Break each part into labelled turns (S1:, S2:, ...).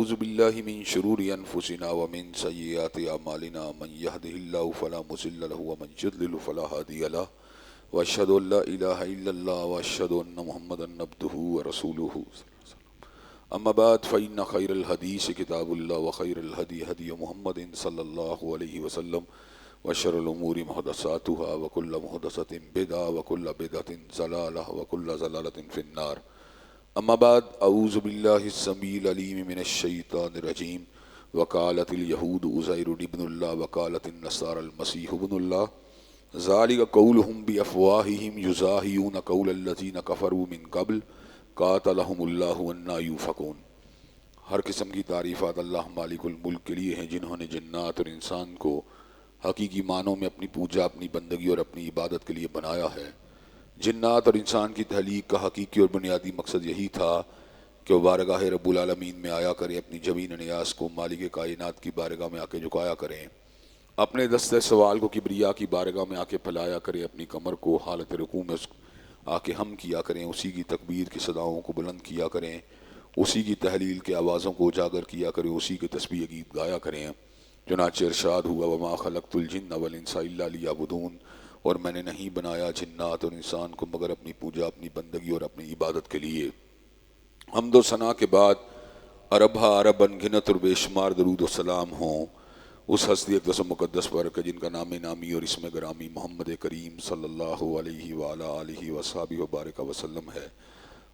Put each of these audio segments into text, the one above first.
S1: اعوذ باللہ من شرور انفسنا ومن سیئات اعمالنا من يهده الله فلا مضل له ومن يضلل فلا هادي له واشهد ان لا اله الا الله واشهد ان محمدا عبده ورسوله اما بعد فان خير الحديث كتاب الله وخير الهدي هدي محمد صلى الله عليه وسلم وشر الامور محدثاتها وكل محدثة بدعة وكل بدعة ضلالة وكل ضلالة في النار. اما بعد اعوذ باللہ السمیع العلیم من الشیطان الرجیم وقالت اليہود عزیر ابن اللہ وقالت النصارى المسیح ابن اللہ ذالک قولہم بافواہہم یضاہئون قول الذین کفروا من قبل قاتلہم اللہ انا یؤفکون. ہر قسم کی تعریفات اللہ مالک الملک کے لیے ہیں جنہوں نے جنات اور انسان کو حقیقی معنوں میں اپنی پوجا، اپنی بندگی اور اپنی عبادت کے لیے بنایا ہے. جنات اور انسان کی تخلیق کا حقیقی اور بنیادی مقصد یہی تھا کہ وہ بارگاہ رب العالمین میں آیا کریں، اپنی جبین نیاز کو مالک کائنات کی بارگاہ میں آ کے جھکایا کریں، اپنے دست سوال کو کبریا کی بارگاہ میں آ کے پھیلایا کریں، اپنی کمر کو حالت رکوع میں آ کے ہم کیا کریں، اسی کی تکبیر کی صداؤں کو بلند کیا کریں، اسی کی تحلیل کے آوازوں کو اجاگر کیا کریں، اسی کے تسبیح گیت گایا کریں. چنانچہ ارشاد ہوا وما خلقت الجن والانس الا لیعبدون، اور میں نے نہیں بنایا جنات اور انسان کو مگر اپنی پوجا، اپنی بندگی اور اپنی عبادت کے لیے. حمد و ثنا کے بعد عرب عرب انگنت اور بے شمار درود و سلام ہوں اس ہستی اقدس و مقدس پر کہ جن کا نام نامی اور اسم گرامی محمد کریم صلی اللہ علیہ وآلہ آلہ وصحبہ وبارک وسلم ہے.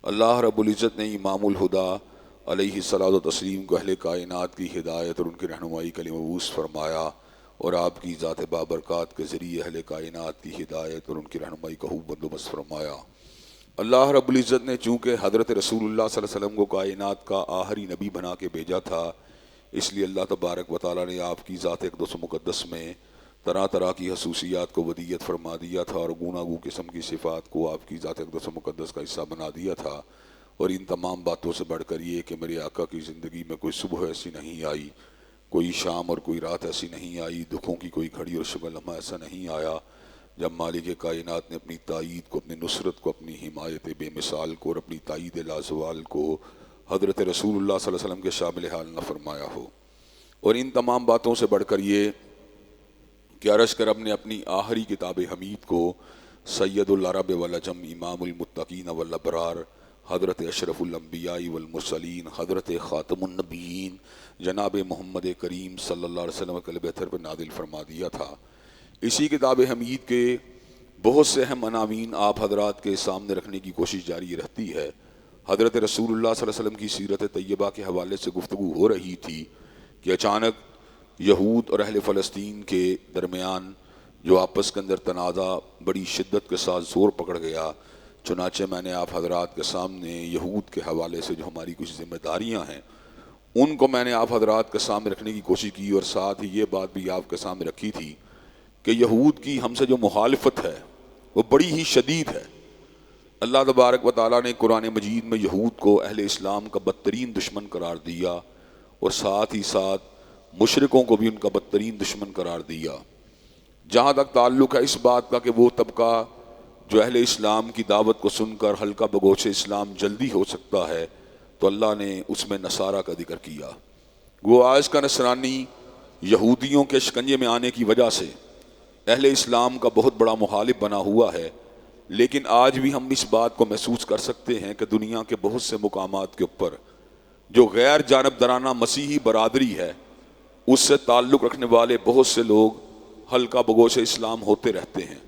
S1: اللہ رب العزت نے امام الہدا علیہ الصلاۃ و تسلیم کو اہل کائنات کی ہدایت اور ان کی رہنمائی کے لیے مبعوث فرمایا، اور آپ کی ذات بابرکات کے ذریعے اہل کائنات کی ہدایت اور ان کی رہنمائی کا خوب بندوبست فرمایا. اللہ رب العزت نے چونکہ حضرت رسول اللہ صلی اللہ علیہ وسلم کو کائنات کا آخری نبی بنا کے بھیجا تھا، اس لیے اللہ تبارک و تعالیٰ نے آپ کی ذات اقدس و مقدس میں طرح طرح کی خصوصیات کو ودیت فرما دیا تھا، اور گوناگو قسم کی صفات کو آپ کی ذات اقدس و مقدس کا حصہ بنا دیا تھا. اور ان تمام باتوں سے بڑھ کر یہ کہ میرے آقا کی زندگی میں کوئی صبح ایسی نہیں آئی، کوئی شام اور کوئی رات ایسی نہیں آئی، دکھوں کی کوئی گھڑی اور شگل لمحہ ایسا نہیں آیا جب مالک کائنات نے اپنی تائید کو، اپنی نصرت کو، اپنی حمایت بے مثال کو اور اپنی تائید لازوال کو حضرت رسول اللہ صلی اللہ علیہ وسلم کے شامل حال نہ فرمایا ہو. اور ان تمام باتوں سے بڑھ کر یہ کہ عرش کرم نے اپنی آخری کتاب حمید کو سید العرب والعجم امام المتقین والابرار حضرت اشرف الانبیاء والمرسلین حضرت خاتم النبیین جناب محمد کریم صلی اللہ علیہ وسلم کے بہتر پر نازل فرما دیا تھا. اسی کتاب حمید کے بہت سے اہم عناوین آپ حضرات کے سامنے رکھنے کی کوشش جاری رہتی ہے. حضرت رسول اللہ صلی اللہ علیہ وسلم کی سیرت طیبہ کے حوالے سے گفتگو ہو رہی تھی کہ اچانک یہود اور اہل فلسطین کے درمیان جو آپس کے اندر تنازع بڑی شدت کے ساتھ زور پکڑ گیا. چنانچہ میں نے آپ حضرات کے سامنے یہود کے حوالے سے جو ہماری کچھ ذمہ داریاں ہیں ان کو میں نے آپ حضرات کے سامنے رکھنے کی کوشش کی، اور ساتھ ہی یہ بات بھی آپ کے سامنے رکھی تھی کہ یہود کی ہم سے جو مخالفت ہے وہ بڑی ہی شدید ہے. اللہ تبارک و تعالیٰ نے قرآن مجید میں یہود کو اہل اسلام کا بدترین دشمن قرار دیا، اور ساتھ ہی ساتھ مشرکوں کو بھی ان کا بدترین دشمن قرار دیا. جہاں تک تعلق ہے اس بات کا کہ وہ طبقہ جو اہل اسلام کی دعوت کو سن کر حلقہ بگوش اسلام جلدی ہو سکتا ہے، تو اللہ نے اس میں نصارہ کا ذکر کیا. وہ آج کا نصرانی یہودیوں کے شکنجے میں آنے کی وجہ سے اہل اسلام کا بہت بڑا مخالف بنا ہوا ہے، لیکن آج بھی ہم اس بات کو محسوس کر سکتے ہیں کہ دنیا کے بہت سے مقامات کے اوپر جو غیر جانبدارانہ مسیحی برادری ہے اس سے تعلق رکھنے والے بہت سے لوگ حلقہ بگوش اسلام ہوتے رہتے ہیں.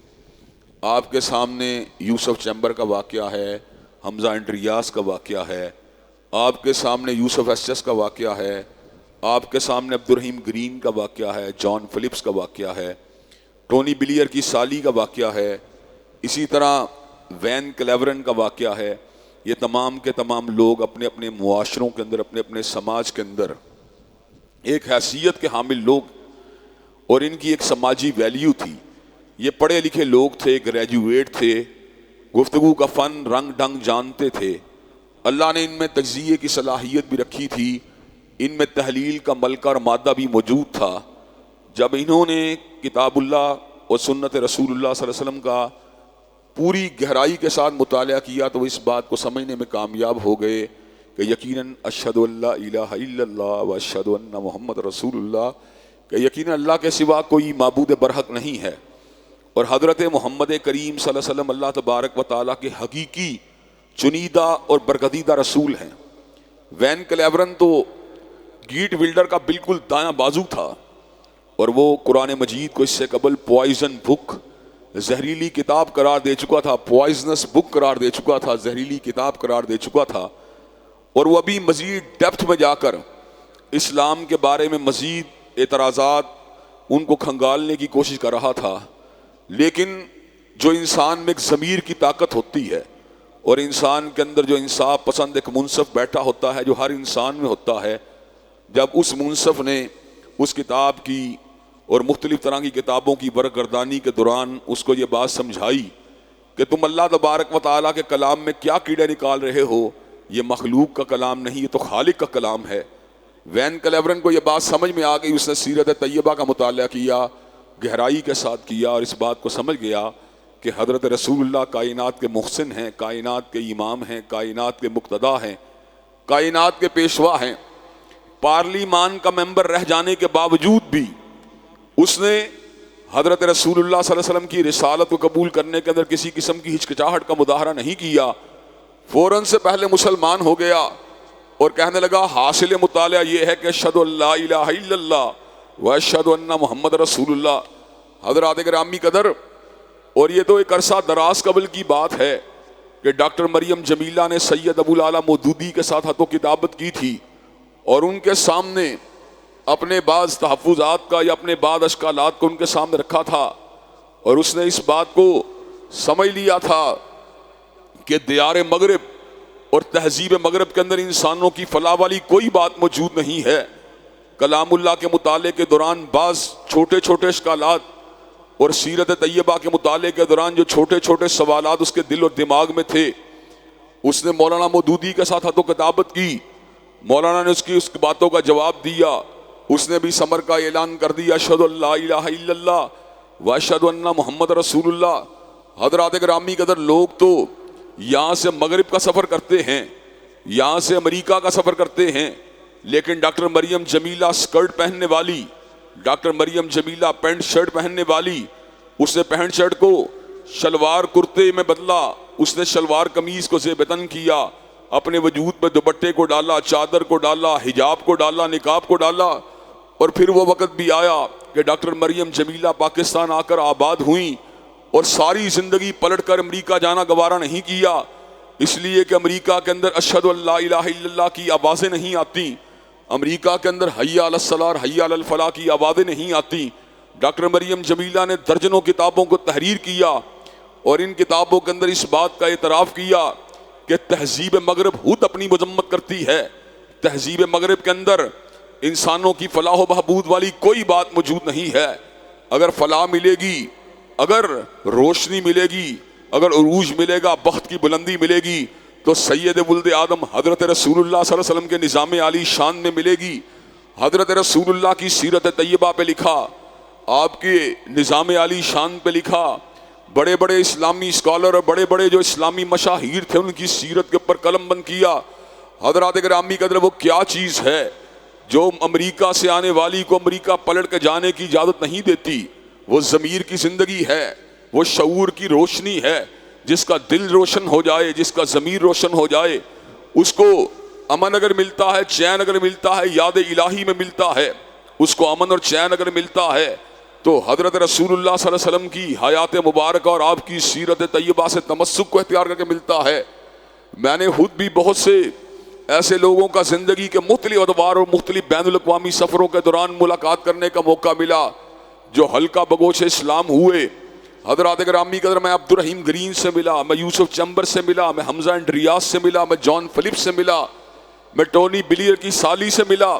S1: آپ کے سامنے یوسف چیمبر کا واقعہ ہے، حمزہ انڈریاس کا واقعہ ہے، آپ کے سامنے یوسف ایسچس کا واقعہ ہے، آپ کے سامنے عبد الرحیم گرین کا واقعہ ہے، جان فلپس کا واقعہ ہے، ٹونی بلیئر کی سالی کا واقعہ ہے، اسی طرح وین کلیورن کا واقعہ ہے. یہ تمام کے تمام لوگ اپنے اپنے معاشروں کے اندر، اپنے اپنے سماج کے اندر ایک حیثیت کے حامل لوگ، اور ان کی ایک سماجی ویلیو تھی. یہ پڑھے لکھے لوگ تھے، گریجویٹ تھے، گفتگو کا فن رنگ ڈھنگ جانتے تھے. اللہ نے ان میں تجزیے کی صلاحیت بھی رکھی تھی، ان میں تحلیل کا ملکہ اور مادہ بھی موجود تھا. جب انہوں نے کتاب اللہ اور سنت رسول اللہ صلی اللہ علیہ وسلم کا پوری گہرائی کے ساتھ مطالعہ کیا تو اس بات کو سمجھنے میں کامیاب ہو گئے کہ یقیناً اشہد ان لا الہ الا اللہ و اشہد ان محمد رسول اللہ، کہ یقیناً اللہ کے سوا کوئی معبود برحق نہیں ہے، اور حضرت محمد کریم صلی اللہ علیہ وسلم اللہ تبارک و تعالیٰ کے حقیقی چنیدہ اور برگزیدہ رسول ہیں۔ وین کلیورن تو گیٹ ولڈر کا بالکل دایاں بازو تھا، اور وہ قرآن مجید کو اس سے قبل پوائزن بک، زہریلی کتاب قرار دے چکا تھا، پوائزنس بک قرار دے چکا تھا، زہریلی کتاب قرار دے چکا تھا، اور وہ ابھی مزید ڈیپتھ میں جا کر اسلام کے بارے میں مزید اعتراضات ان کو کھنگالنے کی کوشش کر رہا تھا۔ لیکن جو انسان میں ایک ضمیر کی طاقت ہوتی ہے، اور انسان کے اندر جو انصاف پسند ایک منصف بیٹھا ہوتا ہے جو ہر انسان میں ہوتا ہے، جب اس منصف نے اس کتاب کی اور مختلف طرح کی کتابوں کی برگردانی کے دوران اس کو یہ بات سمجھائی کہ تم اللہ تبارک و تعالیٰ کے کلام میں کیا کیڑے نکال رہے ہو، یہ مخلوق کا کلام نہیں، یہ تو خالق کا کلام ہے۔ وین کلیورن کو یہ بات سمجھ میں آ گئی، اس نے سیرت طیبہ کا مطالعہ کیا، گہرائی کے ساتھ کیا، اور اس بات کو سمجھ گیا کہ حضرت رسول اللہ کائنات کے محسن ہیں، کائنات کے امام ہیں، کائنات کے مقتدا ہیں، کائنات کے پیشوا ہیں۔ پارلیمان کا ممبر رہ جانے کے باوجود بھی اس نے حضرت رسول اللہ صلی اللہ علیہ وسلم کی رسالت کو قبول کرنے کے اندر کسی قسم کی ہچکچاہٹ کا مظاہرہ نہیں کیا، فوراً سے پہلے مسلمان ہو گیا اور کہنے لگا حاصل مطالعہ یہ ہے کہ اشہد ان لا الہ الا اللہ و اشہد ان محمد رسول اللہ۔ حضرات گرامی قدر، اور یہ تو ایک عرصہ دراز قبل کی بات ہے کہ ڈاکٹر مریم جمیلہ نے سید ابو الاعلیٰ مودودی کے ساتھ ہاتھوں کتابت کی تھی، اور ان کے سامنے اپنے بعض تحفظات کا یا اپنے بعض اشکالات کو ان کے سامنے رکھا تھا، اور اس نے اس بات کو سمجھ لیا تھا کہ دیار مغرب اور تہذیب مغرب کے اندر انسانوں کی فلاح والی کوئی بات موجود نہیں ہے۔ کلام اللہ کے مطالعے کے دوران بعض چھوٹے چھوٹے اشکالات اور سیرت طیبہ کے مطالعے کے دوران جو چھوٹے چھوٹے سوالات اس کے دل اور دماغ میں تھے، اس نے مولانا مودودی کے ساتھ ہاتھوں کتابت کی، مولانا نے اس باتوں کا جواب دیا، اس نے بھی سمر کا اعلان کر دیا اشہد ان لا الہ الا اللہ و اشہد ان محمد رسول اللہ۔ حضرات گرامی قدر، لوگ تو یہاں سے مغرب کا سفر کرتے ہیں، یہاں سے امریکہ کا سفر کرتے ہیں، لیکن ڈاکٹر مریم جمیلہ سکرٹ پہننے والی، ڈاکٹر مریم جمیلہ پینٹ شرٹ پہننے والی، اس نے پینٹ شرٹ کو شلوار کرتے میں بدلا، اس نے شلوار قمیض کو زیب تن کیا، اپنے وجود پہ دوپٹے کو ڈالا، چادر کو ڈالا، حجاب کو ڈالا، نقاب کو ڈالا، اور پھر وہ وقت بھی آیا کہ ڈاکٹر مریم جمیلہ پاکستان آ کر آباد ہوئیں، اور ساری زندگی پلٹ کر امریکہ جانا گوارا نہیں کیا، اس لیے کہ امریکہ کے اندر اشہد ان لا الہ الا اللہ کی آوازیں نہیں آتی، امریکہ کے اندر حی علی الصلاۃ اور حی علی الفلاح کی آوازیں نہیں آتی۔ ڈاکٹر مریم جمیلہ نے درجنوں کتابوں کو تحریر کیا، اور ان کتابوں کے اندر اس بات کا اعتراف کیا کہ تہذیب مغرب خود اپنی مذمت کرتی ہے، تہذیب مغرب کے اندر انسانوں کی فلاح و بہبود والی کوئی بات موجود نہیں ہے۔ اگر فلاح ملے گی، اگر روشنی ملے گی، اگر عروج ملے گا، بخت کی بلندی ملے گی، تو سید ولد آدم حضرت رسول اللہ صلی اللہ علیہ وسلم کے نظام عالی شان میں ملے گی۔ حضرت رسول اللہ کی سیرت طیبہ پہ لکھا، آپ کے نظام عالی شان پہ لکھا، بڑے بڑے اسلامی اسکالر اور بڑے بڑے جو اسلامی مشاہیر تھے ان کی سیرت کے اوپر قلم بند کیا۔ حضرات گرامی قدر، وہ کیا چیز ہے جو امریکہ سے آنے والی کو امریکہ پلٹ کے جانے کی اجازت نہیں دیتی؟ وہ ضمیر کی زندگی ہے، وہ شعور کی روشنی ہے۔ جس کا دل روشن ہو جائے، جس کا ضمیر روشن ہو جائے، اس کو امن اگر ملتا ہے، چین اگر ملتا ہے، یاد الہی میں ملتا ہے، اس کو امن اور چین اگر ملتا ہے تو حضرت رسول اللہ صلی اللہ علیہ وسلم کی حیات مبارکہ اور آپ کی سیرت طیبہ سے تمسک کو اختیار کر کے ملتا ہے۔ میں نے خود بھی بہت سے ایسے لوگوں کا زندگی کے مختلف ادوار اور مختلف بین الاقوامی سفروں کے دوران ملاقات کرنے کا موقع ملا، جو حلقہ بگوش اسلام ہوئے۔ حضرات گرامی قدر، میں عبد الرحیم گرین سے ملا، میں یوسف چمبر سے ملا، میں حمزہ انڈریاس سے ملا، میں جان فلپ سے ملا، میں ٹونی بلیئر کی سالی سے ملا۔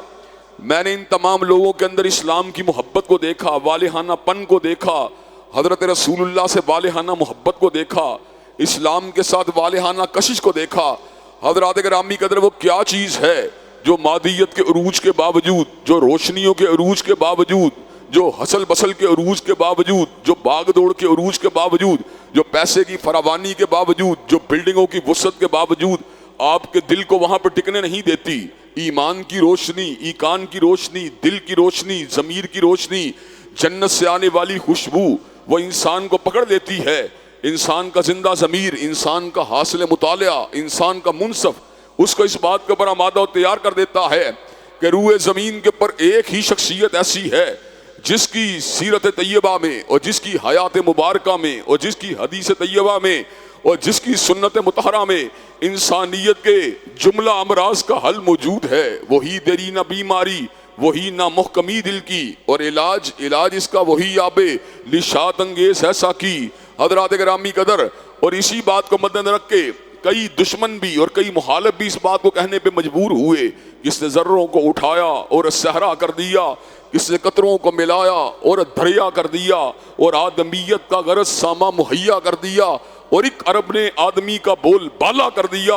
S1: میں نے ان تمام لوگوں کے اندر اسلام کی محبت کو دیکھا، والہانہ پن کو دیکھا، حضرت رسول اللہ سے والہانہ محبت کو دیکھا، اسلام کے ساتھ والہانہ کشش کو دیکھا۔ حضرات گرامی قدر، وہ کیا چیز ہے جو مادیت کے عروج کے باوجود، جو روشنیوں کے عروج کے باوجود، جو حسل بسل کے عروج کے باوجود، جو باغ دوڑ کے عروج کے باوجود، جو پیسے کی فراوانی کے باوجود، جو بلڈنگوں کی وسعت کے باوجود آپ کے دل کو وہاں پہ ٹکنے نہیں دیتی. ایمان کی روشنی، ایقان کی روشنی، دل کی روشنی، ضمیر کی روشنی، جنت سے آنے والی خوشبو وہ انسان کو پکڑ لیتی ہے. انسان کا زندہ ضمیر، انسان کا حاصل مطالعہ، انسان کا منصف اس کو اس بات کے اوپر آمادہ و تیار کر دیتا ہے کہ روئے زمین کے پر ایک ہی شخصیت ایسی ہے جس کی سیرت طیبہ میں اور جس کی حیات مبارکہ میں اور جس کی حدیث طیبہ میں اور جس کی سنت مطہرہ میں انسانیت کے جملہ امراض کا حل موجود ہے. وہی دیرینہ بیماری، وہی نامحکمی دل کی، اور علاج اس کا وہی آب لشات انگیز ایسا کی. حضرات گرامی قدر، اور اسی بات کو مد نظر رکھ کے کئی دشمن بھی اور کئی مخالف بھی اس بات کو کہنے پہ مجبور ہوئے. کس نے ذروں کو اٹھایا اور صحرا کر دیا، کس نے قطروں کو ملایا اور دریا کر دیا، اور آدمیت کا غرض ساما مہیا کر دیا، اور ایک عرب نے آدمی کا بول بالا کر دیا.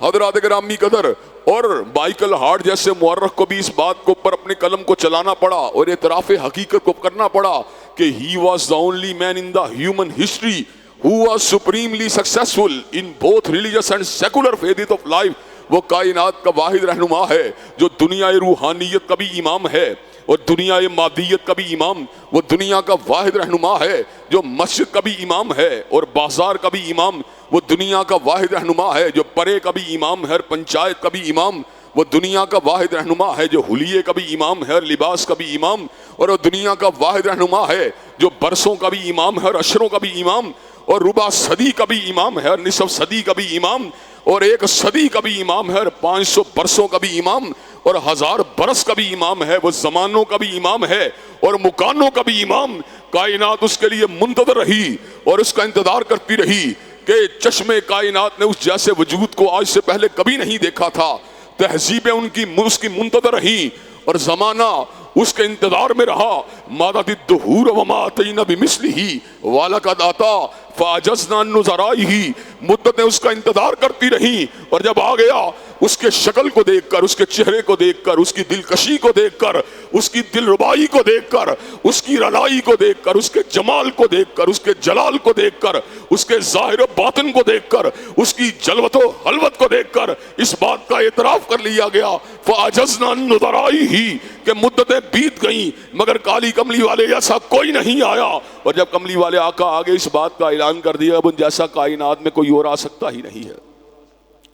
S1: حضرات گرامی قدر، اور مائیکل ہارٹ جیسے مورخ کو بھی اس بات کو اوپر اپنے قلم کو چلانا پڑا اور اعتراف حقیقت کو کرنا پڑا کہ he was the only man in the human history who was supremely successful in both religious and secular phases of life. وہ کائنات کا واحد رہنما ہے جو دنیا روحانیت کا بھی امام ہے اور دنیا مادیت کا بھی امام. وہ دنیا کا واحد رہنما ہے جو مسجد کا بھی امام ہے اور بازار کا بھی امام. وہ دنیا کا واحد رہنما ہے جو پرے کا بھی امام ہے اور پنچایت کا بھی امام. وہ دنیا کا واحد رہنما ہے جو حلیے کا بھی امام ہے اور لباس کا بھی امام. اور وہ دنیا کا واحد رہنما ہے جو برسوں کا بھی امام ہے اور عشروں کا بھی امام، اور ربع صدی کا بھی امام ہے اور نصف صدی کا بھی امام، اور ایک صدی کا بھی امام ہے اور 500 برسوں کا بھی امام، اور 1000 برس کا بھی امام ہے. وہ زمانوں کا بھی امام ہے اور مکانوں کا بھی امام. کائنات اس کے لیے منتظر رہی اور اس کا انتظار کرتی رہی کہ چشم کائنات نے اس جیسے وجود کو آج سے پہلے کبھی نہیں دیکھا تھا. تہذیبیں اس کی منتظر رہی اور زمانہ اس کے انتظار میں رہا. مادت الدہور وما اتینا بمثلہ ولقد آتا فعجزنا عن نظرائہ. مدتیں اس کا انتظار کرتی رہی اور جب آ گیا اس کے شکل کو دیکھ کر، اس کے چہرے کو دیکھ کر، اس کی دلکشی کو دیکھ کر، اس کی دل ربائی کو دیکھ کر، اس کی رلائی کو دیکھ کر، اس کے جمال کو دیکھ کر، اس کے جلال کو دیکھ کر، اس کے ظاہر و باطن کو دیکھ کر، اس کی جلوت و حلوت کو دیکھ کر اس بات کا اعتراف کر لیا گیا فعجزنا عن نظرائہ کہ مدتیں بیت گئیں مگر کالی کملی والے جیسا کوئی نہیں آیا. اور جب کملی والے آقا آگے اس بات کا اعلان کر دیا اب ان جیسا کائنات میں کوئی اور آ سکتا ہی نہیں ہے.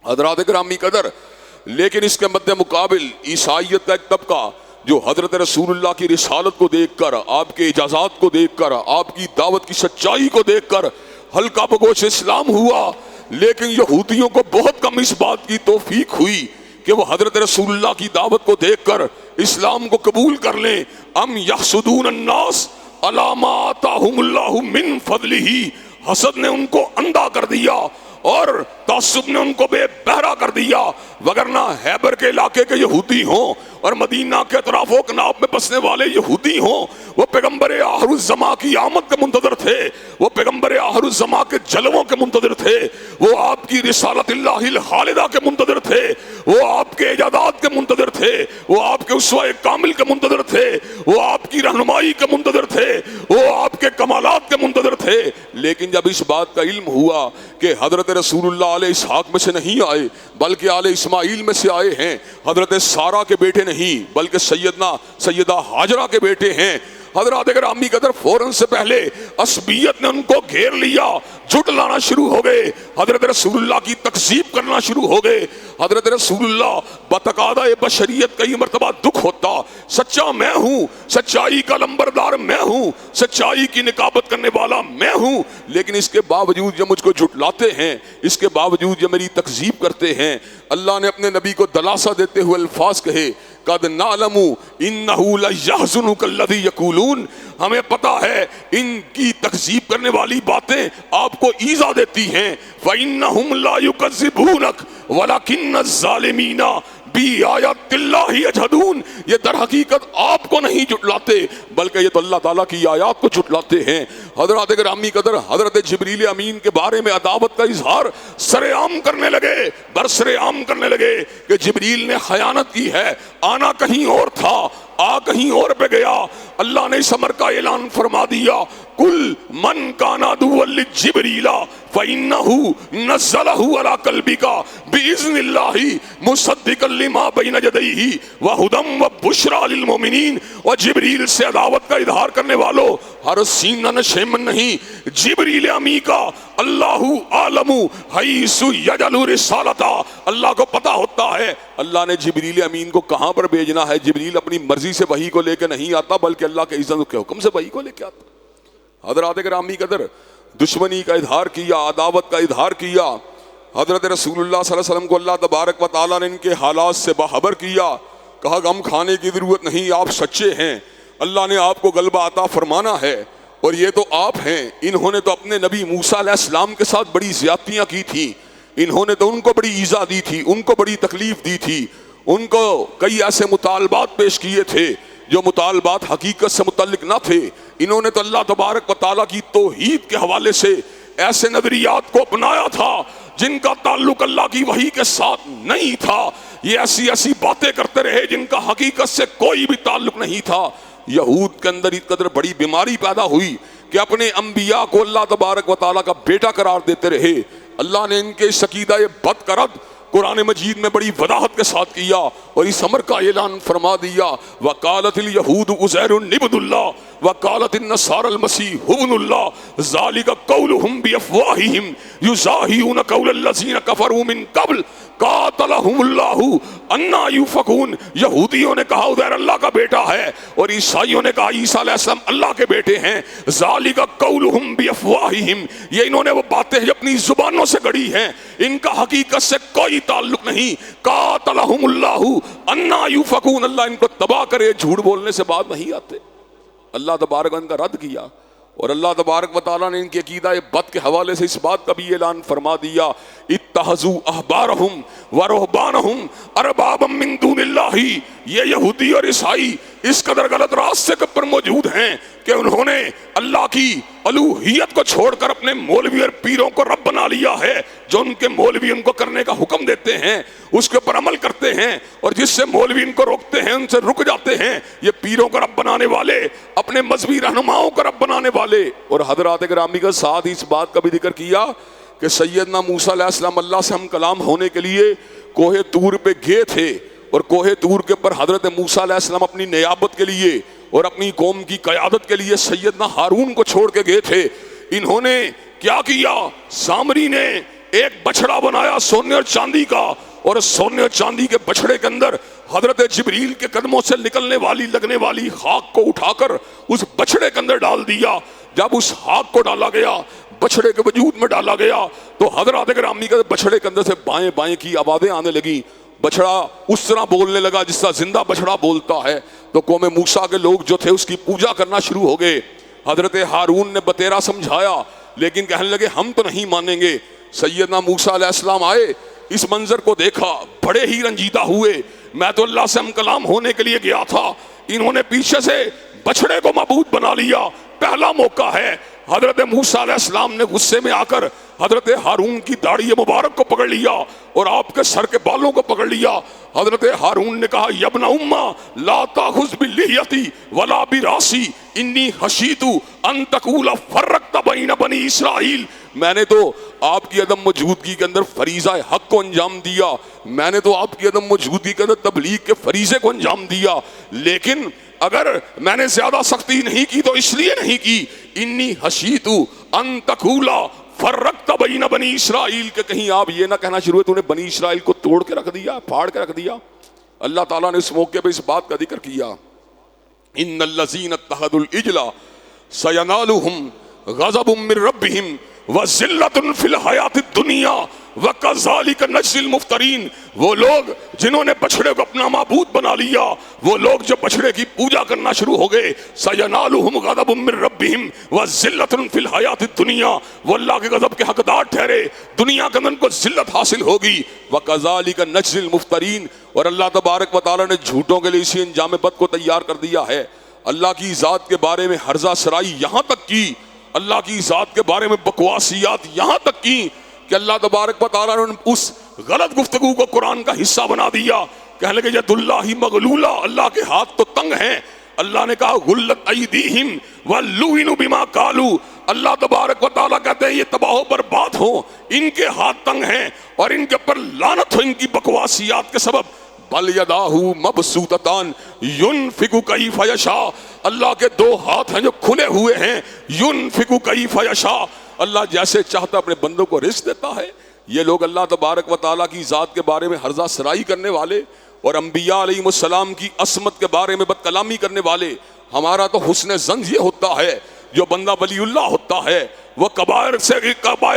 S1: حضرات گرامی قدر، لیکن اس کے مد مقابل عیسائیت کا ایک طبقہ جو حضرت رسول اللہ کی رسالت کو دیکھ کر، آپ کے اجازات کو دیکھ کر، آپ کی دعوت کی سچائی کو دیکھ کر ہلکا بگوش اسلام ہوا. لیکن یہودیوں کو بہت کم اس بات کی توفیق ہوئی کہ وہ حضرت رسول اللہ کی دعوت کو دیکھ کر اسلام کو قبول کر لیں. ام یحسدون الناس علی ما آتاہم اللہ من فضلہ. حسد نے ان کو اندھا کر دیا اور تعصب نے ان کو بے بہرا کر دیا. وگرنہ ہیبر کے علاقے کے یہودی ہوں اور مدینہ کے اطراف و کناب میں بسنے والے یہودی ہوں، وہ پیغمبر آخر الزماں کی آمد کے منتظر تھے، وہ پیغمبر آخر الزماں کے جلووں کے منتظر تھے، وہ آپ کی رسالت اللہ الخالدہ کے منتظر تھے، وہ آپ کے اجازات کے منتظر تھے، وہ آپ کے اسوہ کامل کے منتظر تھے، وہ آپ کی رہنمائی کے منتظر تھے، وہ آپ کے کمالات کے منتظر تھے. لیکن جب اس بات کا علم ہوا کہ حضرت رسول اللہ علیہ اسحاق میں سے نہیں آئے بلکہ آل اسماعیل میں سے آئے ہیں، حضرت سارہ کے بیٹے نہیں بلکہ سیدہ ہاجرہ کے بیٹے ہیں، حضرات گرامی قدر فوراً سے پہلے عصبیت نے ان کو گھیر لیا، جھٹلانا شروع ہو گئے، حضرت رسول اللہ کی تکذیب کرنا شروع ہو گئے. حضرت رسول اللہ بتقاضۂ بشریت کئی مرتبہ دکھ ہوتا، سچا میں ہوں، سچائی کا لمبردار میں ہوں، سچائی کی نکابت کرنے والا میں ہوں، لیکن اس کے باوجود یہ مجھ کو جھٹلاتے ہیں، اس کے باوجود یہ میری تکذیب کرتے ہیں. اللہ نے اپنے نبی کو دلاسا دیتے ہوئے الفاظ کہے قد نعلم انہ لیحزنک الذی یقولون. ہمیں پتا ہے ان کی تکذیب کرنے والی باتیں آپ کو ایذا دیتی ہیں. فإنہم لا یکذبونک ولکن الظالمین بآیات اللہ یجحدون. یہ در حقیقت آپ کو نہیں جھٹلاتے بلکہ یہ تو اللہ تعالیٰ کی آیات کو جھٹلاتے ہیں. حضرات گرامی قدر حضرت جبریل امین کے بارے میں عداوت کا اظہار سر عام کرنے لگے، برسر عام کرنے لگے کہ جبریل نے خیانت کی ہے، آنا کہیں اور تھا، آ کہیں اور پہ گیا. اللہ نے اس امر کا اعلان فرما دیا قل من کان عدوا لجبریل فإنه نزله على قلبك بإذن الله مصدقا لما بين يديه وهدى وبشرى للمؤمنین. اور جبریل سے عداوت کا اظہار کرنے والوں ہر سینہ نشیمن نہیں جبریل امی کا اللہ عالم حیث یجعل رسالتا. اللہ کو پتا ہوتا ہے اللہ نے جبریل امین کو کہاں پر بھیجنا ہے. جبریل اپنی مرضی سے وحی کو لے کے نہیں آتا بلکہ اللہ کے اذن کے حکم سے وحی کو لے کے آتا. حضرات گرامی قدر دشمنی کا اظہار کیا, عداوت کا اظہار کیا. حضرت رسول اللہ صلی اللہ علیہ وسلم کو اللہ تبارک و تعالیٰ نے ان کے حالات سے باخبر کیا. کہا غم کھانے کی ضرورت نہیں, آپ سچے ہیں, اللہ نے آپ کو غلبہ عطا فرمانا ہے. اور یہ تو آپ ہیں, انہوں نے تو اپنے نبی موسیٰ علیہ السلام کے ساتھ بڑی زیادتیاں کی تھیں, انہوں نے تو ان کو بڑی ایذا دی تھی, ان کو بڑی تکلیف دی تھی, ان کو کئی ایسے مطالبات پیش کیے تھے جو مطالبات حقیقت سے متعلق نہ تھے. انہوں نے تو اللہ تبارک و تعالیٰ کی توحید کے حوالے سے ایسے نظریات کو اپنایا تھا جن کا تعلق اللہ کی وحی کے ساتھ نہیں تھا. یہ ایسی ایسی باتیں کرتے رہے جن کا حقیقت سے کوئی بھی تعلق نہیں تھا. یہود کے اندر اس قدر بڑی بیماری پیدا ہوئی کہ اپنے انبیاء کو اللہ تبارک و تعالیٰ کا بیٹا قرار دیتے رہے. اللہ نے ان کے اس عقیدہ بد کا رد قرآن مجید میں بڑی وضاحت کے ساتھ کیا اور اس امر کا اعلان فرما دیا. وقالت الیہود عزیر ابن اللہ وقالت النصارى المسیح ابن اللہ ذالک قولہم بافواہہم یضاہئون قول الذین کفروا من قبل قاتلہم اللہ انا یؤفکون. یہودیوں نے کہا عزیر اللہ کا بیٹا ہے اور عیسائیوں نے کہا عیسیٰ علیہ السلام اللہ کے بیٹے ہیں. ذالک قولہم بافواہہم, یہ انہوں نے وہ باتیں جو اپنی زبانوں سے گڑی ہیں, ان کا حقیقت سے کوئی تعلق نہیں. قاتلہم اللہ انا یؤفکون, اللہ ان کو تباہ کرے, جھوٹ بولنے سے بات نہیں آتے. اللہ تبارک ان کا رد کیا اور اللہ تبارک و تعالیٰ نے ان کے عقیدہ بد کے حوالے سے اس بات کا بھی اعلان فرما دیا. اتخذوا احبارہم ورہبانہم اربابا من دون اللہ. یہ یہودی اور عیسائی اس قدر غلط راستے پر موجود ہیں کہ انہوں نے اللہ کی الوہیت کو چھوڑ کر اپنے مولوی اور پیروں کو رب بنا لیا ہے. جو ان کے مولوی ان کو کرنے کا حکم دیتے ہیں اس کے اوپر عمل کرتے ہیں, اور جس سے مولوی ان کو روکتے ہیں ان سے رک جاتے ہیں. یہ پیروں کا رب بنانے والے, اپنے مذہبی رہنماؤں کا رب بنانے والے. اور حضرات گرامی کا ساتھ اس بات کا بھی ذکر کیا کہ سیدنا موسیٰ علیہ السلام اللہ سے ہم کلام ہونے کے لیے کوہ طور پہ گئے تھے, اور کوہ طور کے پر حضرت موسیٰ علیہ السلام اپنی نیابت کے لیے اور اپنی قوم کی قیادت کے لیے سیدنا ہارون کو چھوڑ کے گئے تھے. انہوں نے کیا کیا, سامری نے ایک بچڑا بنایا سونے اور چاندی کا, اور سونے اور چاندی کے بچڑے کے اندر حضرت جبریل کے قدموں سے نکلنے والی لگنے والی خاک کو اٹھا کر اس بچڑے کے اندر ڈال دیا. جب اس خاک کو ڈالا گیا, بچڑے کے وجود میں ڈالا گیا, تو حضرات گرامی کے بچڑے کے اندر سے بائیں بائیں کی آوازیں آنے لگیں. بچڑا اس طرح بولنے لگا جس طرح زندہ بچڑا بولتا ہے. تو قوم موسیٰ کے لوگ جو تھے اس کی پوجا کرنا شروع ہو گئے. حضرت ہارون نے بتیرا سمجھایا لیکن کہنے لگے ہم تو نہیں مانیں گے. سیدنا موسیٰ علیہ السلام آئے, اس منظر کو دیکھا, بڑے ہی رنجیدہ ہوئے. میں تو اللہ سے ہم کلام ہونے کے لیے گیا تھا, انہوں نے پیچھے سے بچڑے کو معبود بنا لیا. پہلا موقع ہے. حضرت موسیٰ علیہ السلام نے غصے میں آ کر حضرت ہارون کی داڑھی مبارک کو پکڑ لیا اور آپ کے سر کے بالوں کو پکڑ لیا. حضرت ہارون نے کہا یا ابن امہ لا تاخذ بلحیتی ولا براسی انی خشیت ان تقول فرقت بین بنی اسرائیل. میں نے تو آپ کی عدم موجودگی کے اندر فریضہ حق کو انجام دیا, میں نے تو آپ کی عدم موجودگی کے اندر تبلیغ کے فریضے کو انجام دیا, لیکن اگر میں نے زیادہ سختی نہیں کی تو اس لیے نہیں کی انی خشیت ان تقول فرقت بین بنی اسرائیل, کہ کہیں آپ یہ نہ کہنا شروع ہوئے تو نے بنی اسرائیل کو توڑ کے رکھ دیا, پھاڑ کے رکھ دیا. اللہ تعالیٰ نے اس موقع پہ اس بات کا ذکر کیا ان الذین اتخذوا العجل سینالہم غضب من ربہم وذلۃ فی الحیاۃ الدنیا وکذالک نجزی المفترین. وہ لوگ جنہوں نے بچڑے کو اپنا معبود بنا لیا, وہ لوگ جو بچڑے کی پوجا کرنا شروع ہو گئے, سینالہم غضب من ربہم وذلۃ فی الحیاۃ الدنیا, وہ اللہ کے غضب کے حقدار ٹھہرے, دنیا کے اندر ان کو ذلت حاصل ہوگی. وکذالک نجزی المفترین, اور اللہ تبارک و تعالیٰ نے جھوٹوں کے لیے اسی انجام بد کو تیار کر دیا ہے. اللہ کی ذات کے بارے میں ہرزہ سرائی یہاں تک کی, اللہ کی ذات کے بارے میں بکواسیات یہاں تک کی کہ اللہ تبارک و تعالیٰ نے اس غلط گفتگو کو قرآن کا حصہ بنا دیا. کہنے لگے ید اللہ مغلولہ, اللہ کے ہاتھ تو تنگ ہیں. اللہ نے کہا غلت ایدیہم, وَلُّعِنُوا بِمَا قَالُوا، اللہ تبارک و تعالیٰ کہتے ہیں یہ تباہ و برباد ہوں، ان کے ہاتھ تنگ ہیں اور ان کے اوپر لعنت ہو ان کی بکواسیات کے سبب۔ بل یداہ مبسوطتان ينفق کیف یشاء، اللہ کے دو ہاتھ ہیں جو کھلے ہوئے ہیں، ينفق کیف یشاء، اللہ جیسے چاہتا اپنے بندوں کو رزق دیتا ہے۔ یہ لوگ اللہ تبارک و تعالیٰ کی ذات کے بارے میں ہرزہ سرائی کرنے والے اور انبیاء علیہ السلام کی عصمت کے بارے میں بد کلامی کرنے والے، ہمارا تو حسن ظن یہ ہوتا ہے جو بندہ ولی اللہ ہوتا ہے وہ کبائر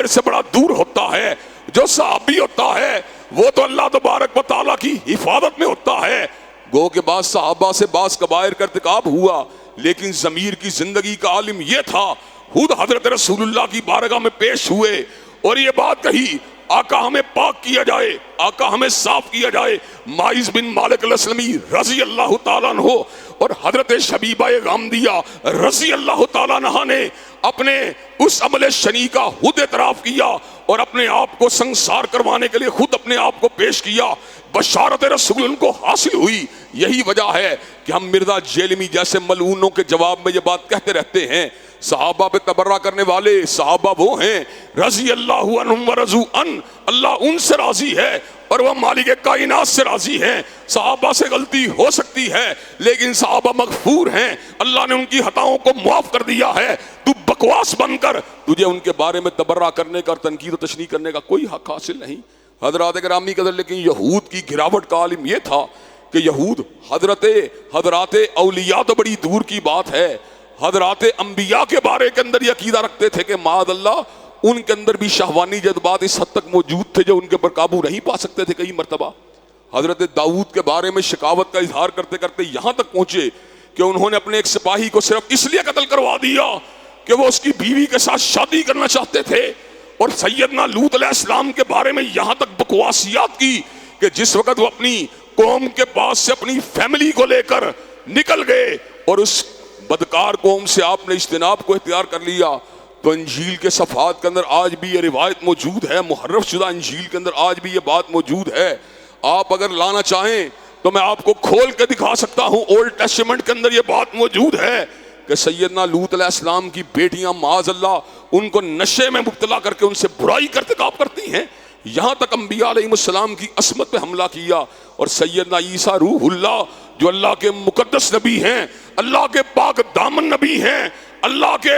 S1: سے بڑا دور ہوتا ہے، جو صحابی ہوتا ہے وہ تو اللہ تبارک و تعالیٰ کی حفاظت میں ہوتا ہے۔ گو کے بعد صحابہ سے بعض کبائر کا ارتکاب ہوا، لیکن ضمیر کی زندگی کا عالم یہ تھا، خود حضرت رسول اللہ کی بارگاہ میں پیش ہوئے اور یہ بات کہی، آقا ہمیں پاک کیا جائے، آقا ہمیں صاف کیا جائے۔ ماعز بن مالک الاسلمی رضی اللہ تعالیٰ عنہ اور حضرت شبیبہ غامدیہ رضی اللہ تعالیٰ عنہ نے اپنے اس عمل شنیع کا خود اعتراف کیا اور اپنے آپ کو سنسار کروانے کے لیے خود اپنے آپ کو پیش کیا۔ بشارت رسول ان کو حاصل ہوئی۔ یہی وجہ ہے کہ ہم مرزا جیلمی جیسے ملعونوں کے جواب میں یہ بات کہتے رہتے ہیں، صحابہ پہ تبرہ کرنے والے صحابہ وہ ہیں رضی اللہ عنہم ورضوا عنہ، اللہ ان سے راضی ہے اور وہ مالک کائنات سے راضی ہیں۔ صحابہ سے غلطی ہو سکتی ہے لیکن صحابہ مغفور ہیں، اللہ نے ان کی خطاؤں کو معاف کر دیا ہے۔ تو بکواس بن کر تجھے ان کے بارے میں تبرہ کرنے کا اور تنقید و تشنیع کرنے کا کوئی حق حاصل نہیں۔ حضرات گرامی قدر، لیکن یہود کی گراوٹ کا عالم یہ تھا کہ یہود حضرات اولیاء تو بڑی دور کی بات ہے، حضرات انبیاء کے بارے کے اندر یہ عقیدہ رکھتے تھے کہ معاذ اللہ ان کے اندر بھی شہوانی جذبات اس حد تک موجود تھے جو ان کے پر قابو نہیں پا سکتے تھے۔ کئی مرتبہ حضرت داؤد کے بارے میں شکاوت کا اظہار کرتے کرتے یہاں تک پہنچے کہ انہوں نے اپنے ایک سپاہی کو صرف اس لیے قتل کروا دیا کہ وہ اس کی بیوی کے ساتھ شادی کرنا چاہتے تھے، اور سیدنا لوط علیہ السلام کے بارے میں یہاں تک بکواسیات کی کہ جس وقت وہ اپنی قوم کے پاس سے اپنی فیملی کو لے کر نکل گئے اور اس بدکار قوم سے آپ نے اجتناب کو اختیار کر لیا، تو انجیل کے صفحات کے اندر آج بھی یہ روایت موجود ہے، محرف شدہ انجیل کے اندر آج بھی یہ بات موجود ہے۔ آپ اگر لانا چاہیں تو میں آپ کو کھول کے دکھا سکتا ہوں، اولڈ ٹیسٹمنٹ کے اندر یہ بات موجود ہے کہ سیدنا لوط علیہ السلام کی بیٹیاں معاذ اللہ ان کو نشے میں مبتلا کر کے ان سے برائی کا ارتکاب کرتی ہیں، یہاں تک انبیاء علیہ السلام کی عصمت پہ حملہ کیا۔ اور سیدنا عیسیٰ روح اللہ جو اللہ کے مقدس نبی ہیں، اللہ کے پاک دامن نبی ہیں، اللہ کے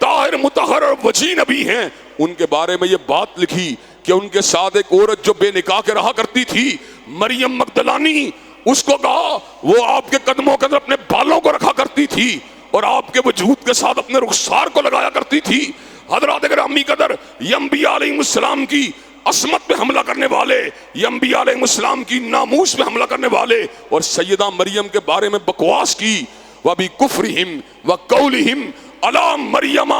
S1: طاہر مطہر اور وجی نبی ہیں، ان کے بارے میں یہ بات لکھی کہ ان کے ساتھ ایک عورت جو بے نکاح کے رہا کرتی تھی، مریم مگدلانی، اس کو کہا وہ آپ کے قدموں کے اندر اپنے بالوں کو رکھا کرتی تھی اور آپ کے وجود کے ساتھ اپنے رخسار کو لگایا کرتی تھی۔ حضرات گرامی قدر، یہ انبیاء علیہ السلام کی عصمت پہ حملہ کرنے والے، یہ انبیاء علیہ السلام کی ناموس پہ حملہ کرنے والے اور سیدہ مریم کے بارے میں بکواس کی، وَبِكُفْرِهِمْ وَقَوْلِهِمْ عَلَى مَرْيَمَ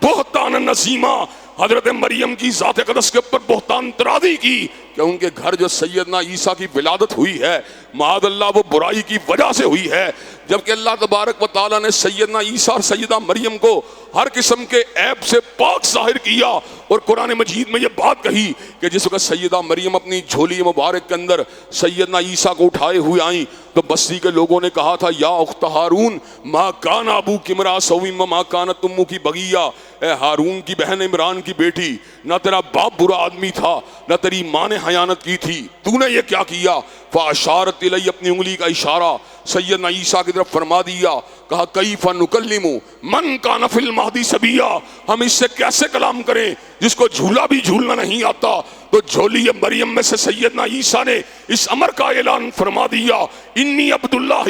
S1: بُهْتَانًا عَظِيمًا، حضرت مریم کی ذات اقدس کے اوپر بہتان ترازی کی کہ ان کے گھر جو سیدنا عیسیٰ کی ولادت ہوئی ہے معاذ اللہ وہ برائی کی وجہ سے ہوئی ہے، جبکہ اللہ تبارک و تعالیٰ نے سیدنا عیسیٰ اور سیدہ مریم کو ہر قسم کے عیب سے پاک ظاہر کیا، اور قرآن مجید میں یہ بات کہی کہ جس وقت سیدہ مریم اپنی جھولی مبارک کے اندر سیدنا عیسیٰ کو اٹھائے ہوئے آئیں تو بستی کے لوگوں نے کہا تھا یا اخت ہارون ما کان ابوکی امرأ سوء وما کانت امکی بغیہ، اے ہارون کی بہن عمران کی بیٹی، نہ تیرا باپ برا آدمی تھا نہ تیری ماں نے خیانت کی تھی، تو نے یہ کیا کیا؟ فاشارت الی، اپنی انگلی کا اشارہ سیدنا عیسیٰ کی طرف فرما دیا، کہا کیف نکلم من کان فی المہدی صبیا، ہم اس سے کیسے کلام کریں جس کو جھولا بھی جھولنا نہیں آتا؟ تو جھولی مریم میں سے سیدنا عیسیٰ نے اس امر کا اعلان فرما دیا، انی عبداللہ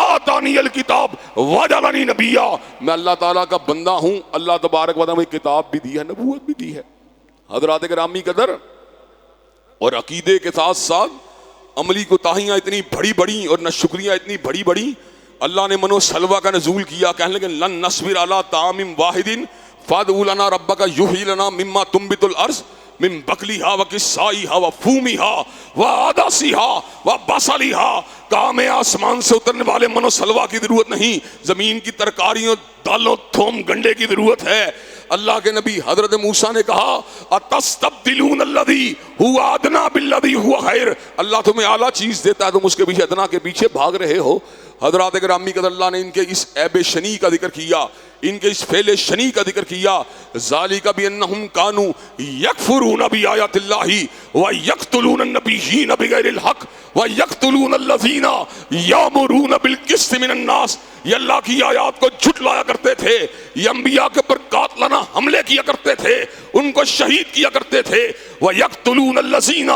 S1: آتانی الکتاب وجعلنی نبیا، میں اللہ تعالیٰ کا بندہ ہوں، اللہ تبارک و تعالیٰ نے کتاب بھی دی ہے، نبوت بھی دی ہے۔ حضرات گرامی قدر، اور عقیدے کے ساتھ ساتھ عملی کوتاہیاں اتنی بڑی بڑی اور ناشکریاں اتنی بڑی بڑی، اللہ نے منو سلوہ کا نزول کیا، کہنے لگے لن نصبر علی طعام واحد فادع لنا ربک یحیی لنا مما تنبت الارض من بقلیہا وقثائیہا وفومیہا وعدسیہا وبصلیہا، کہا ہمیں آسمان سے اترنے والے منو سلوہ کی ضرورت نہیں، زمین کی ترکاریوں دالوں تھوم گنڈے کی ضرورت ہے۔ اللہ کے نبی حضرت موسیٰ نے کہا اتستبدلون الذی هو ادنی بالذی هو خیر، اللہ تمہیں اعلیٰ چیز دیتا ہے تم اس کے پیچھے ادنا کے پیچھے بھاگ رہے ہو۔ حضرات گرامی قدر اللہ نے ان کے اس عیب شنی کا ذکر کیا، ان کے اس فعل شنی کا ذکر کیا، ذالک بانہم کانوا یکفرون بآیات اللہ ویقتلون النبیین بغیر الحق ویقتلون الذین یامرون بالقسط من الناس، یہ اللہ کی آیات کو جھٹلایا کرتے تھے، یہ انبیاء کے پر قاتلانہ حملے کیا کرتے تھے، ان کو شہید کیا کرتے تھے، ویقتلون الذین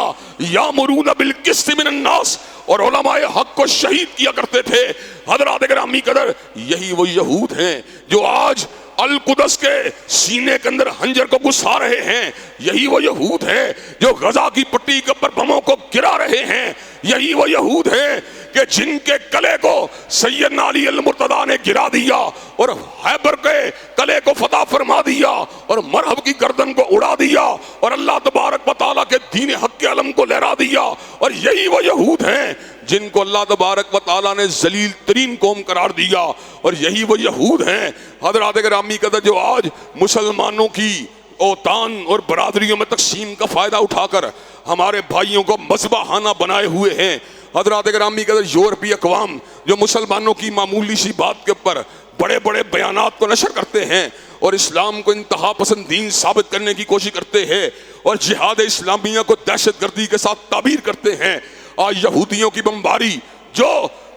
S1: یامرون بالقسط من الناس، اور علماء حق کو شہید کیا کرتے تھے۔ حضرات گرامی قدر یہی وہ یہود ہیں جو آج القدس کے سینے کے اندر خنجر کو گھسا رہے ہیں، یہی وہ یہود ہیں جو غزہ کی پٹی کے پر بموں کو گرا رہے ہیں، یہی وہ یہود ہیں کہ جن کے کلے کو سیدنا علی المرتضیٰ نے گرا دیا اور خیبر کے کلے کو فتح فرما دیا اور مرحب کی گردن کو اڑا دیا اور اللہ تبارک و تعالیٰ کے دین حق کے علم کو لہرا دیا، اور یہی وہ یہود ہیں جن کو اللہ تبارک و تعالیٰ نے ذلیل ترین قوم قرار دیا، اور یہی وہ یہود ہیں حضرات گرامی قدر جو آج مسلمانوں کی اوطان اور برادریوں میں تقسیم کا فائدہ اٹھا کر ہمارے بھائیوں کو مذبحانہ بنائے ہوئے ہیں۔ حضرات گرامی قدر یورپی اقوام جو مسلمانوں کی معمولی سی بات کے اوپر بڑے بڑے بیانات کو نشر کرتے ہیں اور اسلام کو انتہا پسند دین ثابت کرنے کی کوشش کرتے ہیں اور جہاد اسلامیہ کو دہشت گردی کے ساتھ تعبیر کرتے ہیں، آج یہودیوں کی بمباری جو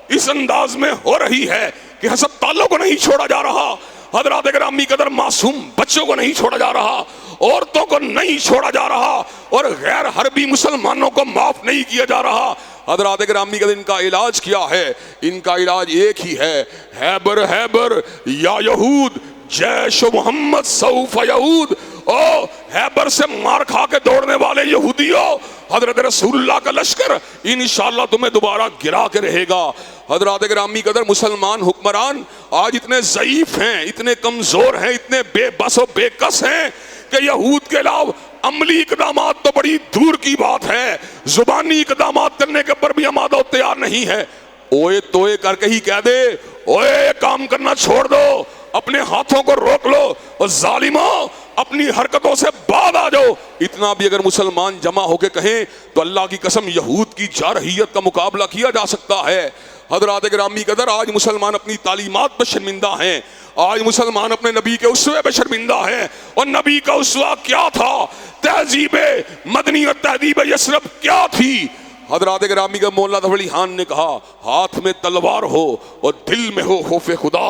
S1: اس انداز میں ہو رہی ہے کہ ہسپتالوں کو نہیں چھوڑا جا رہا، حضرات گرامی قدر معصوم بچوں کو نہیں چھوڑا جا رہا، عورتوں کو نہیں چھوڑا جا رہا، اور غیر حربی مسلمانوں کو معاف نہیں کیا جا رہا، حضرات گرامی قدر ان کا علاج کیا ہے؟ ان کا علاج ایک ہی ہے، ہیبر ہیبر یا یہود جیش محمد سوف یہود، او ہیبر سے مار کھا کے دوڑنے والے یہودیوں، حضرت رسول اللہ کا لشکر انشاءاللہ تمہیں دوبارہ گرا کے رہے گا۔ حضرات گرامی قدر مسلمان حکمران آج اتنے ضعیف ہیں، اتنے کمزور ہیں، اتنے بے بس و بے کس ہیں کہ یہود کے علاوہ عملی اقدامات تو بڑی دور کی بات ہے، زبانی اقدامات کرنے کے پر بھی آمادہ و تیار نہیں ہے۔ اوئے توئے کر کے ہی کہہ دے اوئے یہ کام کرنا چھوڑ دو، اپنے ہاتھوں کو روک لو، اور ظالموں اپنی حرکتوں سے بعد آ جاؤ، اتنا بھی اگر مسلمان جمع ہو کے کہیں تو اللہ کی قسم یہود کی جارحیت کا مقابلہ کیا جا سکتا ہے۔ حضرات گرامی قدر آج مسلمان اپنی تعلیمات پر شرمندہ ہیں، آج مسلمان اپنے نبی کے اسوے پہ شرمندہ ہیں، اور نبی کا اسوہ کیا تھا؟ تہذیب مدنی اور تہذیب یثرب کیا تھی؟ حضرات گرامی کا مولانا ظفر علی خان نے کہا ہاتھ میں تلوار ہو اور دل میں ہو خوف خدا،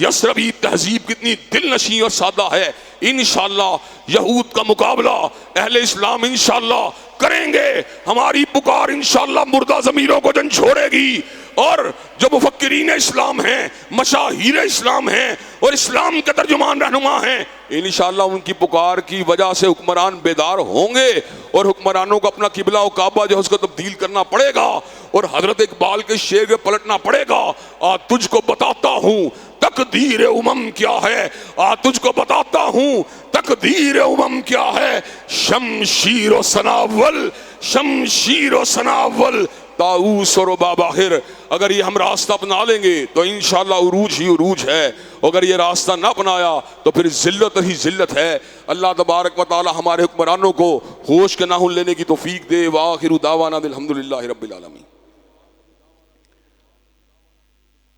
S1: یثربی تہذیب کتنی دل نشیں اور سادہ ہے، انشاءاللہ یہود کا مقابلہ اہل اسلام انشاءاللہ کریں گے، ہماری پکار انشاءاللہ مردہ ضمیروں کو جھنجھوڑے گی، اور جو مفکرین اسلام ہیں، مشاہیر اسلام ہیں اور اسلام کے ترجمان رہنما ہیں، انشاءاللہ ان کی پکار کی وجہ سے حکمران بیدار ہوں گے، اور حکمرانوں کو اپنا قبلہ و کعبہ جو ہے اس کو تبدیل کرنا پڑے گا، اور حضرت اقبال کے شعر میں پلٹنا پڑے گا۔ آج تجھ کو بتاتا ہوں تقدیر امم کیا ہے، آج تجھ کو بتاتا ہوں تقدیر امم کیا ہے، شمشیر و سناول، شمشیر و سناول، طاؤس اور باہر۔ اگر یہ ہم راستہ اپنا لیں گے تو انشاءاللہ عروج ہی عروج ہے، اگر یہ راستہ نہ اپنایا تو پھر ذلت ہی ذلت ہے۔ اللہ تبارک و تعالی ہمارے حکمرانوں کو ہوش کے ناخن لینے کی توفیق دے۔ وآخر دعوانا الحمدللہ رب العالمین۔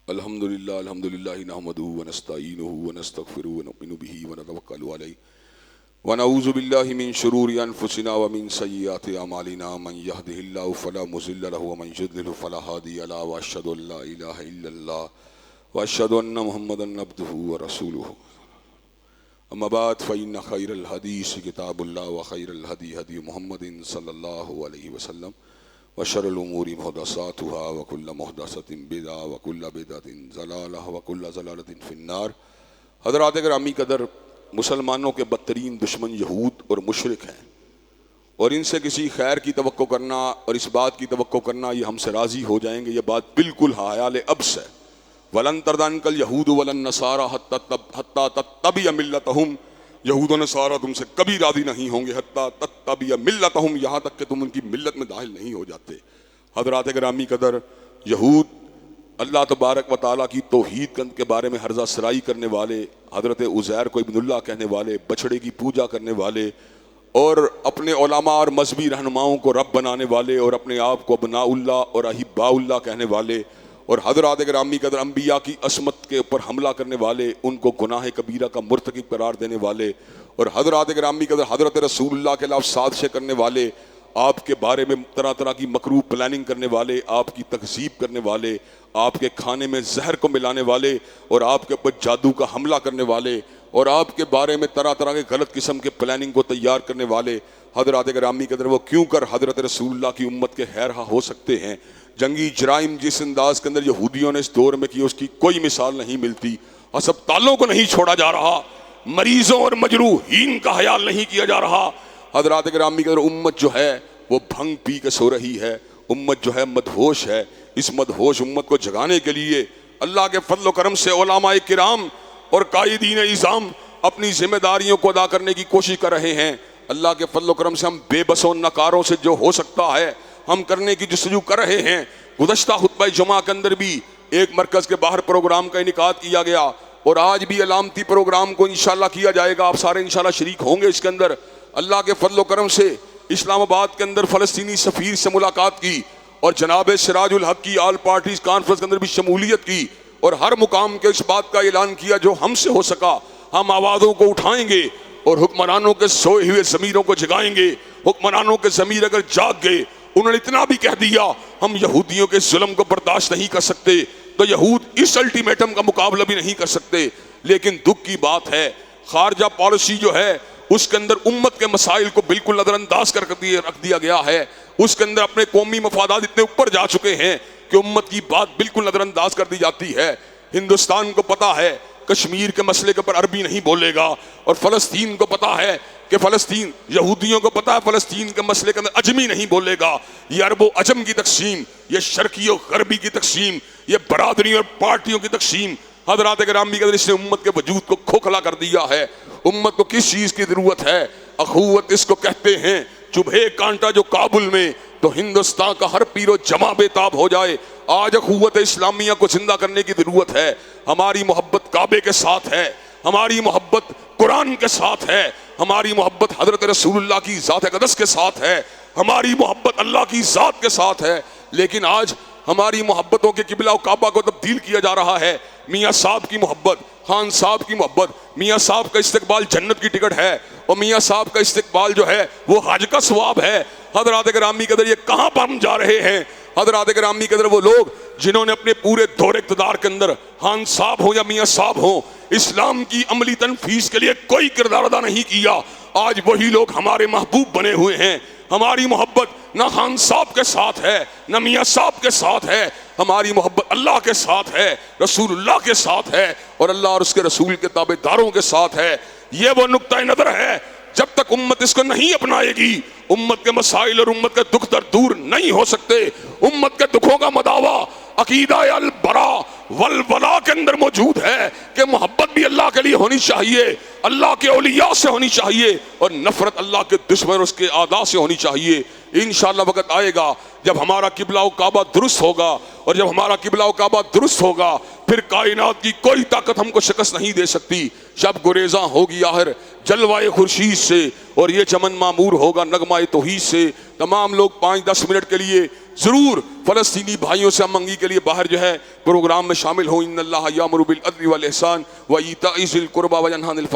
S1: الحمدللہ الحمدللہ نحمدہ ونستعینہ ونستغفرہ ونؤمن بہ ونتوکل علیہ ونعوذ باللہ من شرور انفسنا ومن سیئات اعمالنا، من یہدہ اللہ فلا مضل لہ ومن یضلل فلا ہادی لہ، واشہد ان لا الہ الا اللہ واشہد ان محمدا عبدہ ورسولہ۔ اما بعد فإن خیر الحدیث کتاب اللہ وخیر الہدی ہدی محمد صلی اللہ علیہ وسلم، وشر الامور محدثاتها وکل محدثۃ بدعہ وکل بدعۃ ضلالہ وکل ضلالۃ فی النار۔ حضرات گرامی قدر مسلمانوں کے بدترین دشمن یہود اور مشرک ہیں، اور ان سے کسی خیر کی توقع کرنا اور اس بات کی توقع کرنا یہ ہم سے راضی ہو جائیں گے، یہ بات بالکل حیال ابس ہے۔ وَلَن تَرْضَ عَنْكَ الْيَهُودُ وَلَا النَّصَارَىٰ حَتَّىٰ تَتَّبِعَ مِلَّتَهُمْ، یہود و نصارہ تم سے کبھی راضی نہیں ہوں گے، حتیٰ تتبع ملتہم، یہاں تک کہ تم ان کی ملت میں داخل نہیں ہو جاتے۔ حضرات گرامی قدر یہود اللہ تبارک و تعالیٰ کی توحید کے بارے میں ہرزہ سرائی کرنے والے، حضرت عزیر کو ابن اللہ کہنے والے، بچڑے کی پوجا کرنے والے، اور اپنے علماء اور مذہبی رہنماؤں کو رب بنانے والے، اور اپنے آپ کو ابناء اللہ اور احباء اللہ کہنے والے، اور حضرات گرامی قدر انبیاء کی عصمت کے اوپر حملہ کرنے والے، ان کو گناہ کبیرہ کا مرتکب قرار دینے والے، اور حضرات گرامی قدر حضرت رسول اللہ کے خلاف سازشیں کرنے والے، آپ کے بارے میں طرح طرح کی مکروہ پلاننگ کرنے والے، آپ کی تکذیب کرنے والے، آپ کے کھانے میں زہر کو ملانے والے، اور آپ کے اوپر جادو کا حملہ کرنے والے، اور آپ کے بارے میں طرح طرح کے غلط قسم کے پلاننگ کو تیار کرنے والے حضرات گرامی قدر، وہ کیوں کر حضرت رسول اللہ کی امت کے خیرخواہ ہو سکتے ہیں؟ جنگی جرائم جس انداز کے اندر یہودیوں نے اس دور میں کی، اس کی کوئی مثال نہیں ملتی۔ ہسپتالوں کو نہیں چھوڑا جا رہا، مریضوں اور مجروحین کا خیال نہیں کیا جا رہا۔ حضرات گرامی قدر، امت جو ہے وہ بھنگ پی کے سو رہی ہے، امت جو ہے مدہوش ہے۔ اس مدہوش امت کو جگانے کے لیے اللہ کے فضل و کرم سے علماء کرام اور قائدین نظام اپنی ذمہ داریوں کو ادا کرنے کی کوشش کر رہے ہیں۔ اللہ کے فضل و کرم سے ہم بے بسوں ناکاروں سے جو ہو سکتا ہے ہم کرنے کی جستجو کر رہے ہیں۔ گزشتہ خطبہ جمعہ کے اندر بھی ایک مرکز کے باہر پروگرام کا انعقاد کیا گیا، اور آج بھی علامتی پروگرام کو انشاءاللہ کیا جائے گا۔ آپ سارے انشاءاللہ شریک ہوں گے اس کے اندر۔ اللہ کے فضل و کرم سے اسلام آباد کے اندر فلسطینی سفیر سے ملاقات کی، اور جناب سراج الحق کی آل پارٹیز کانفرنس کے اندر بھی شمولیت کی، اور ہر مقام کے اس بات کا اعلان کیا جو ہم سے ہو سکا ہم آوازوں کو اٹھائیں گے اور حکمرانوں کے سوئے ہوئے ضمیروں کو جگائیں گے۔ حکمرانوں کے ضمیر اگر جاگ گئے، انہوں نے اتنا بھی کہہ دیا ہم یہودیوں کے ظلم کو برداشت نہیں کر سکتے، تو یہود اس الٹیمیٹم کا مقابلہ بھی نہیں کر سکتے۔ لیکن دکھ کی بات ہے، خارجہ پالیسی جو ہے اس کے اندر امت کے مسائل کو بالکل نظر انداز کر رکھ دیا گیا ہے۔ اس کے اندر اپنے قومی مفادات اتنے اوپر جا چکے ہیں کہ امت کی بات بالکل نظر انداز کر دی جاتی ہے۔ ہندوستان کو پتا ہے کشمیر کے مسئلے کے اوپر عربی نہیں بولے گا، اور فلسطین کو پتا ہے کہ فلسطین، یہودیوں کو پتا ہے فلسطین کے مسئلے کے اندر اجمی نہیں بولے گا۔ یہ عرب و عجم کی تقسیم، یہ شرقی و غربی کی تقسیم، یہ برادری اور پارٹیوں کی تقسیم، حضرات گرامی قدر، اس نے امت کے وجود کو کھوکھلا کر دیا ہے۔ امت کو کس چیز کی ضرورت ہے؟ اخوت اس کو کہتے ہیں۔ چبھے کانٹا جو کابل میں، تو ہندوستان کا ہر پیر و جمع بے تاب ہو جائے۔ آج اخوت اسلامیہ کو زندہ کرنے کی ضرورت ہے۔ ہماری محبت کعبے کے ساتھ ہے، ہماری محبت قرآن کے ساتھ ہے، ہماری محبت حضرت رسول اللہ کی ذات اقدس کے ساتھ ہے، ہماری محبت اللہ کی ذات کے ساتھ ہے۔ لیکن آج ہماری محبتوں کے قبلہ و کعبہ کو تبدیل کیا جا رہا ہے۔ میاں صاحب کی محبت، خان صاحب کی محبت، میاں صاحب کا استقبال جنت کی ٹکٹ ہے، اور میاں صاحب کا استقبال جو ہے وہ حج کا ثواب ہے۔ حضرات گرامی قدر، یہ کہاں پر ہم جا رہے ہیں؟ حضرات گرامی قدر، وہ لوگ جنہوں نے اپنے پورے دور اقتدار کے اندر، خان صاحب ہوں یا میاں صاحب ہوں، اسلام کی عملی تنفیذ کے لیے کوئی کردار ادا نہیں کیا، آج وہی لوگ ہمارے محبوب بنے ہوئے ہیں۔ ہماری محبت نہ خان صاحب کے ساتھ ہے، نہ میاں صاحب کے ساتھ ہے، ہماری محبت اللہ کے ساتھ ہے، رسول اللہ کے ساتھ ہے، اور اللہ اور اس کے رسول کے تابع داروں کے ساتھ ہے۔ یہ وہ نقطہ نظر ہے، جب تک امت اس کو نہیں اپنائے گی، امت کے مسائل اور امت کے دکھ درد دور نہیں ہو سکتے۔ امت کے دکھوں کا مداوا عقیدہ البرا والولا کے اندر موجود ہے کہ محبت بھی اللہ کے لیے ہونی چاہیے، اللہ کے اولیاء سے ہونی چاہیے، اور نفرت اللہ کے دشمن اور اس کے اعداء سے ہونی چاہیے۔ انشاءاللہ وقت آئے گا جب ہمارا قبلہ و کعبہ درست ہوگا، اور جب ہمارا قبلہ و کعبہ درست ہوگا پھر کائنات کی کوئی طاقت ہم کو شکست نہیں دے سکتی۔ شب گریزاں ہوگی آخر جلوائے خورشید سے، اور یہ چمن معمور ہوگا نغمہ توحید سے۔ تمام لوگ 5-10 منٹ کے لیے ضرور فلسطینی بھائیوں سے ہم منگی کے لیے باہر جو ہے پروگرام میں شامل ہوں۔ ان اللہ یامر بالعدل والاحسان وایتاء ذی القربی وینہی عن الفحشاء